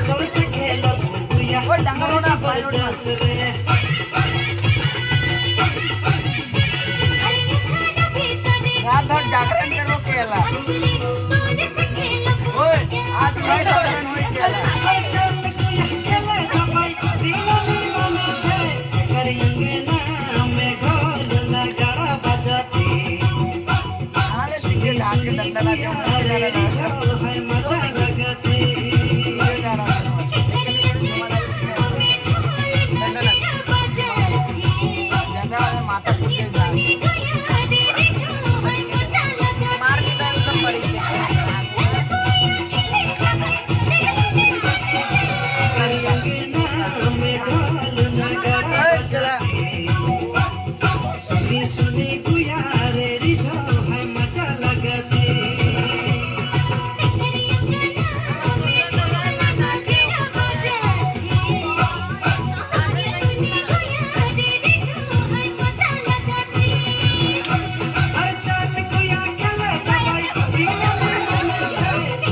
जोर से खेलो गुया मोरा बरजस रे रात भर जागरण करो केला ओए आज मैं जागरण होई केला चल गुया खेले दबाई दिल नीला में करेंगे ना मैं ढोल नगाड़ा बजाते आले सीधे डाल के डंडा लगा अरे रिझो है मजा लगाते माता पूजे मार के टाइम सब पड़ी करेंगे ना मैं ढोल नगाड़ा बजाते सुनी सुनी गुया रे रिझो है मजा लगाते अरे चल गुया खेले दबाई दिल नीला में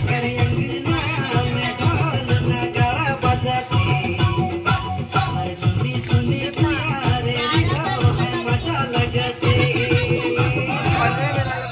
करेंगे ना मैं ढोल नगाड़ा बजाते अरे सुनी सुनी गुया रे रिझो है मजा लगाते